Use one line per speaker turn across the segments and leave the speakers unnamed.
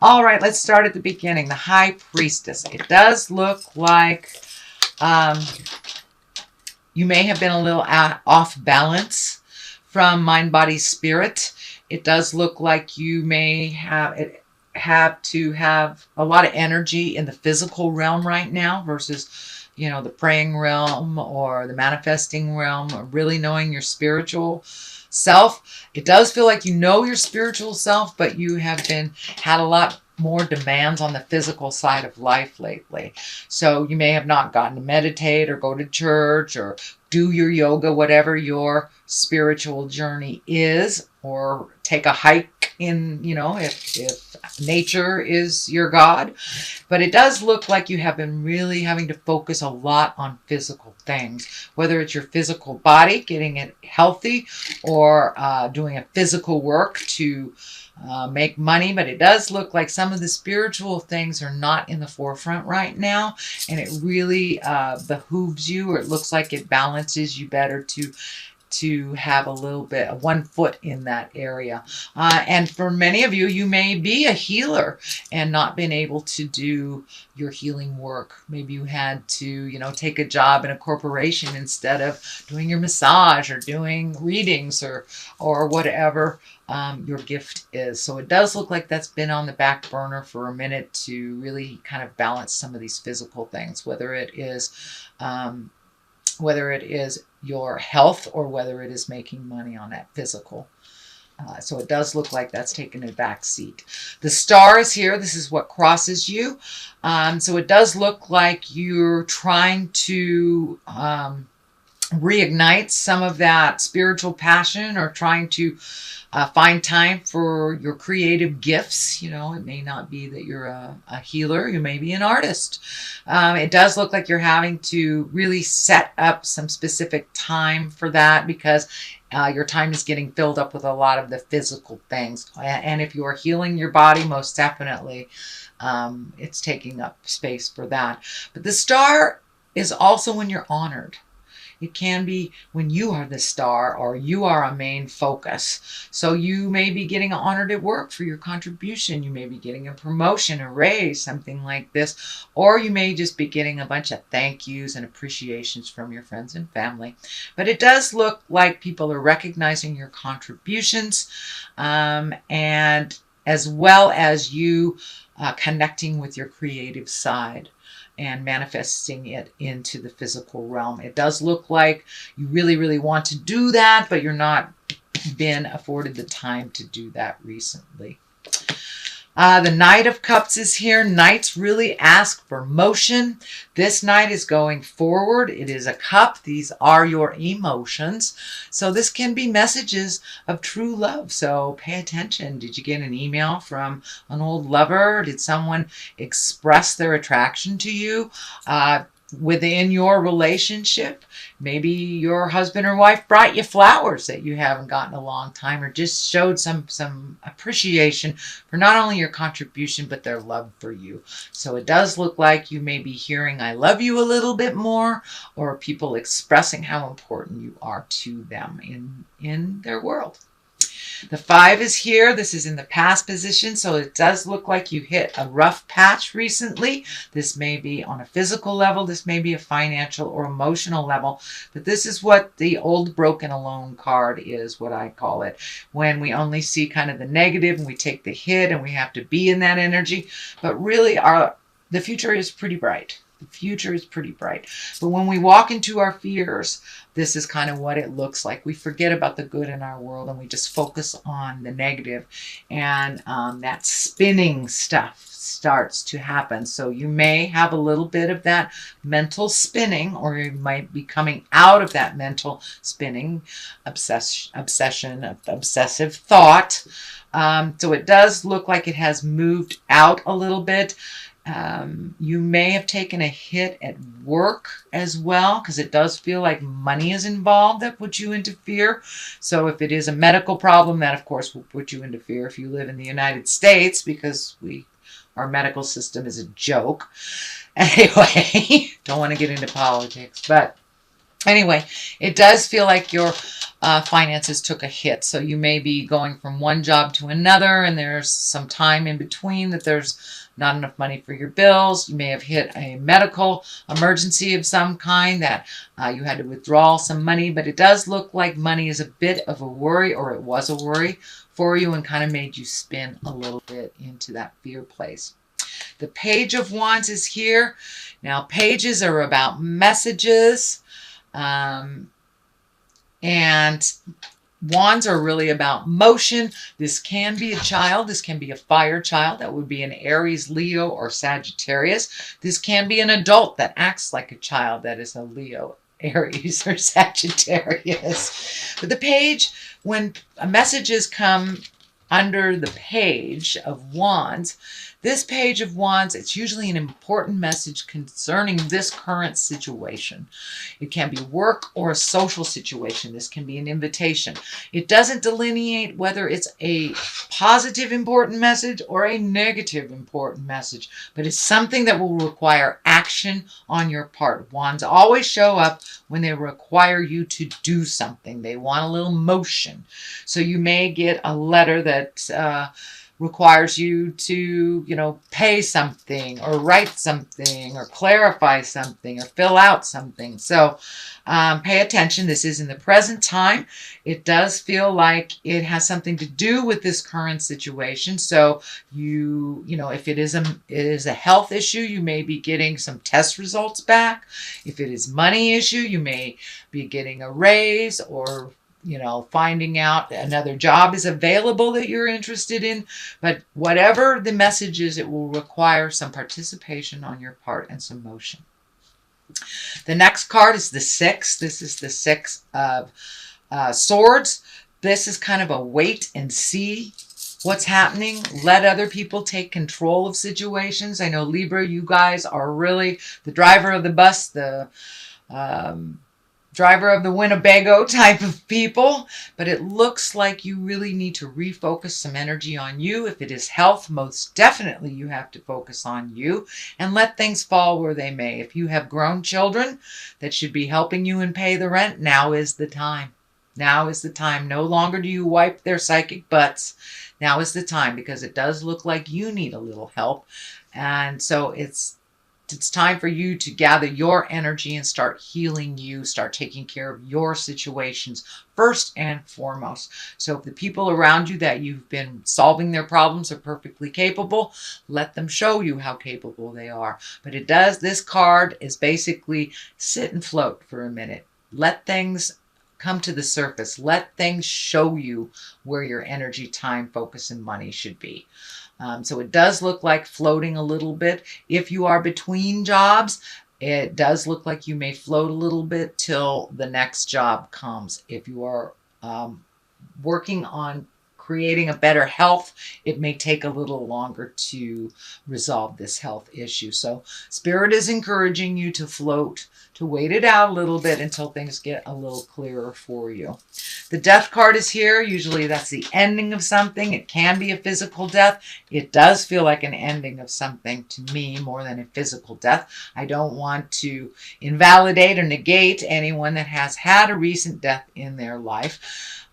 All right, let's start at the beginning. The High Priestess. It does look like um, you may have been a little off balance from mind, body, spirit. It does look like you may have to have a lot of energy in the physical realm right now versus, the praying realm or the manifesting realm, or really knowing your spiritual self. It does feel like you know your spiritual self, but you have had a lot more demands on the physical side of life lately. So you may have not gotten to meditate or go to church or do your yoga, whatever your spiritual journey is, or take a hike in, if nature is your God. But it does look like you have been really having to focus a lot on physical things, whether it's your physical body, getting it healthy, or doing a physical work to make money. But it does look like some of the spiritual things are not in the forefront right now, and it really behooves you, or it looks like it balances you better to have a little bit of one foot in that area. And for many of you, you may be a healer and not been able to do your healing work. Maybe you had to, take a job in a corporation instead of doing your massage or doing readings or whatever your gift is. So it does look like that's been on the back burner for a minute to really kind of balance some of these physical things, whether it is your health or whether it is making money on that physical. So it does look like that's taken a back seat. The star is here. This is what crosses you. So it does look like you're trying to reignite some of that spiritual passion, or trying to find time for your creative gifts. It may not be that you're a healer. You may be an artist. It does look like you're having to really set up some specific time for that, because your time is getting filled up with a lot of the physical things. And if you are healing your body, most definitely it's taking up space for that. But the star is also when you're honored. It can be when you are the star or you are a main focus. So you may be getting honored at work for your contribution. You may be getting a promotion, a raise, something like this. Or you may just be getting a bunch of thank yous and appreciations from your friends and family. But it does look like people are recognizing your contributions, and as well as you connecting with your creative side and manifesting it into the physical realm. It does look like you really, really want to do that, but you're not been afforded the time to do that recently. The Knight of Cups is here. Knights really ask for motion. This Knight is going forward. It is a cup. These are your emotions. So this can be messages of true love. So pay attention. Did you get an email from an old lover? Did someone express their attraction to you? Within your relationship, maybe your husband or wife brought you flowers that you haven't gotten a long time, or just showed some appreciation for not only your contribution but their love for you. So it does look like you may be hearing I love you a little bit more, or people expressing how important you are to them in their world. The 5 is here. This is in the past position, so it does look like you hit a rough patch recently. This may be on a physical level. This may be a financial or emotional level. But this is what the old broken alone card is, what I call it. When we only see kind of the negative and we take the hit and we have to be in that energy. But really, the future is pretty bright. The future is pretty bright. But when we walk into our fears, this is kind of what it looks like. We forget about the good in our world and we just focus on the negative, and that spinning stuff starts to happen. So you may have a little bit of that mental spinning, or you might be coming out of that mental spinning, obsession, obsessive thought. So it does look like it has moved out a little bit. You may have taken a hit at work as well, because it does feel like money is involved that puts you into fear. So if it is a medical problem, that of course will put you into fear if you live in the United States, because our medical system is a joke. Anyway, don't want to get into politics, but Anyway, it does feel like your finances took a hit. So you may be going from one job to another, and there's some time in between that there's not enough money for your bills. You may have hit a medical emergency of some kind that you had to withdraw some money, but it does look like money is a bit of a worry, or it was a worry for you and kind of made you spin a little bit into that fear place. The Page of Wands is here. Now, pages are about messages. And wands are really about motion. This can be a child. This can be a fire child. That would be an Aries, Leo, or Sagittarius. This can be an adult that acts like a child. That is a Leo, Aries, or Sagittarius. But the page, when messages come under the Page of Wands, this Page of Wands, it's usually an important message concerning this current situation. It can be work or a social situation. This can be an invitation. It doesn't delineate whether it's a positive important message or a negative important message, but it's something that will require action on your part. Wands always show up when they require you to do something. They want a little motion. So you may get a letter that requires you to, pay something or write something or clarify something or fill out something. So pay attention. This is in the present time. It does feel like it has something to do with this current situation. So if it is a health issue, you may be getting some test results back. If it is money issue, you may be getting a raise, or finding out another job is available that you're interested in. But whatever the message is, it will require some participation on your part and some motion. The next card is the Six. This is the Six of Swords. This is kind of a wait and see what's happening. Let other people take control of situations. I know, Libra, you guys are really the driver of the bus, the driver of the Winnebago type of people, but it looks like you really need to refocus some energy on you. If it is health, most definitely you have to focus on you and let things fall where they may. If you have grown children that should be helping you and pay the rent, now is the time. Now is the time. No longer do you wipe their psychic butts. Now is the time, because it does look like you need a little help. And so it's time for you to gather your energy and start healing you, start taking care of your situations first and foremost. So if the people around you that you've been solving their problems are perfectly capable, let them show you how capable they are. But this card is basically sit and float for a minute. Let things come to the surface. Let things show you where your energy, time, focus, and money should be. So it does look like floating a little bit. If you are between jobs, it does look like you may float a little bit till the next job comes. If you are working on creating a better health, it may take a little longer to resolve this health issue. So Spirit is encouraging you to float, to wait it out a little bit until things get a little clearer for you. The Death card is here. Usually that's the ending of something. It can be a physical death. It does feel like an ending of something to me more than a physical death. I don't want to invalidate or negate anyone that has had a recent death in their life.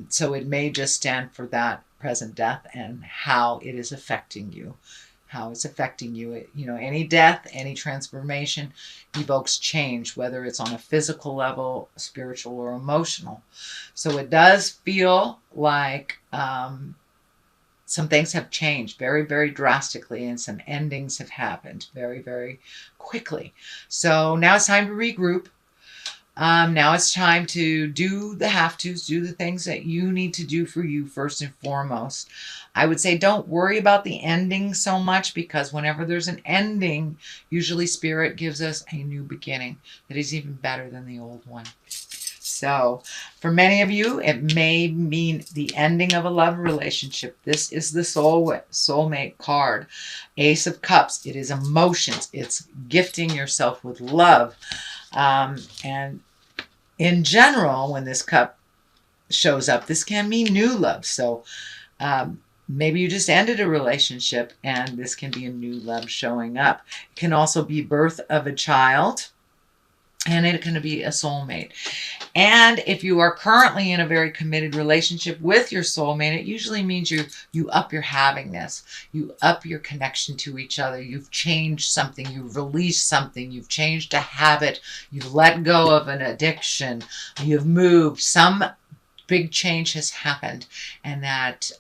So it may just stand for that present death and how it is affecting you. How it's affecting you. Any death, any transformation evokes change, whether it's on a physical level, spiritual, or emotional. So it does feel like some things have changed very, very drastically, and some endings have happened very, very quickly. So now it's time to regroup. Now it's time to do the have-tos, do the things that you need to do for you first and foremost. I would say don't worry about the ending so much, because whenever there's an ending, usually Spirit gives us a new beginning that is even better than the old one. So for many of you, it may mean the ending of a love relationship. This is the soulmate card. Ace of Cups. It is emotions. It's gifting yourself with love. And in general, when this cup shows up, this can mean new love. So maybe you just ended a relationship and this can be a new love showing up. It can also be birth of a child. and it's going to be a soulmate. And if you are currently in a very committed relationship with your soulmate, it usually means you up your havingness, you up your connection to each other. You've changed something, you've released something, you've changed a habit, you've let go of an addiction, you've moved. Some big change has happened, and that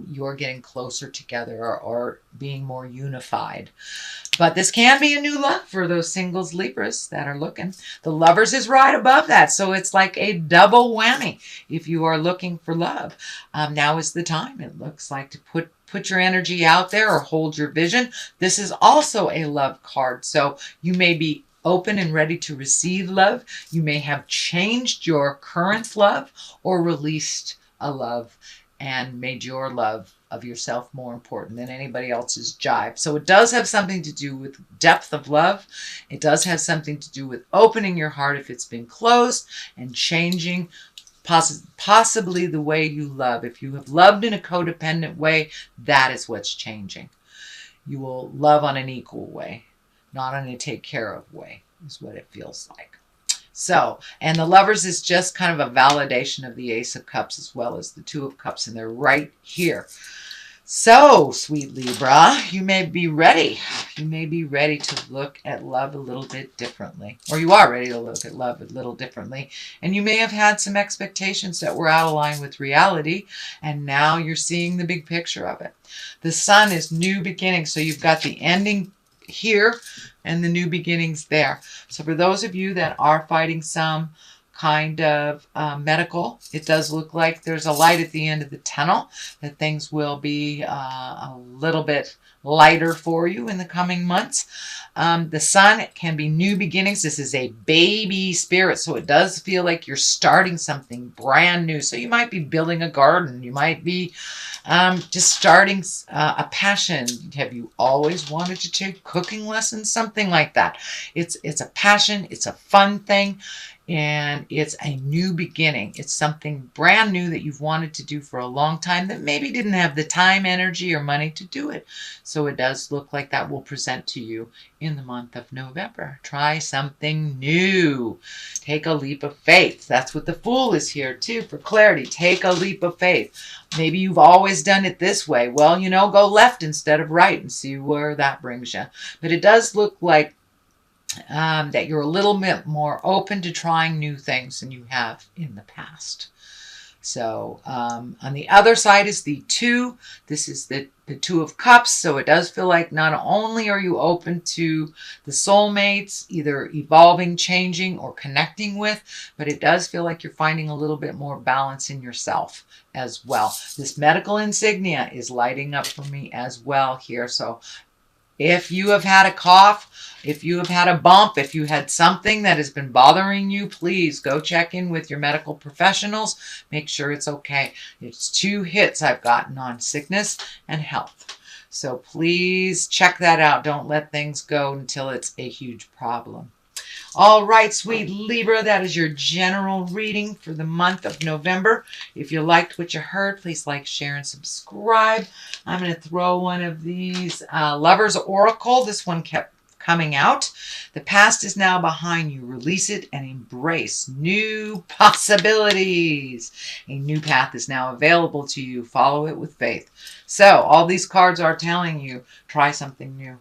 you're getting closer together, or being more unified. But this can be a new love for those singles Libras that are looking. The Lovers is right above that, so it's like a double whammy. If you are looking for love, now is the time, it looks like, to put your energy out there or hold your vision. This is also a love card, so you may be open and ready to receive love. You may have changed your current love or released a love and made your love of yourself more important than anybody else's jive. So it does have something to do with depth of love. It does have something to do with opening your heart if it's been closed, and changing possibly the way you love. If you have loved in a codependent way, that is what's changing. You will love on an equal way, not on a take care of way, is what it feels like. So, and the Lovers is just kind of a validation of the Ace of Cups as well as the Two of Cups, and they're right here. So, sweet Libra, you may be ready. You may be ready to look at love a little bit differently. Or you are ready to look at love a little differently. And you may have had some expectations that were out of line with reality, and now you're seeing the big picture of it. The Sun is new beginning, so you've got the ending here and the new beginnings there. So for those of you that are fighting some kind of medical, it does look like there's a light at the end of the tunnel, that things will be a little bit lighter for you in the coming months. The Sun can be new beginnings. This is a baby spirit, so it does feel like you're starting something brand new. So you might be building a garden. You might be just starting a passion. Have you always wanted to take cooking lessons? Something like that. It's a passion. It's a fun thing. And it's a new beginning. It's something brand new that you've wanted to do for a long time that maybe didn't have the time, energy, or money to do it. So it does look like that will present to you in the month of November. Try something new. Take a leap of faith. That's what the Fool is here too, for clarity. Take a leap of faith. Maybe you've always done it this way. Well, go left instead of right and see where that brings you. But it does look like that you're a little bit more open to trying new things than you have in the past. So on the other side is the Two. This is the Two of Cups. So it does feel like not only are you open to the soulmates, either evolving, changing, or connecting with, but it does feel like you're finding a little bit more balance in yourself as well. This medical insignia is lighting up for me as well here. So if you have had a cough, if you have had a bump, if you had something that has been bothering you, please go check in with your medical professionals. Make sure it's okay. It's 2 hits I've gotten on sickness and health. So please check that out. Don't let things go until it's a huge problem. All right, sweet Libra, that is your general reading for the month of November. If you liked what you heard, please like, share, and subscribe. I'm going to throw one of these Lovers Oracle. This one kept coming out. The past is now behind you. Release it and embrace new possibilities. A new path is now available to you. Follow it with faith. So all these cards are telling you, try something new.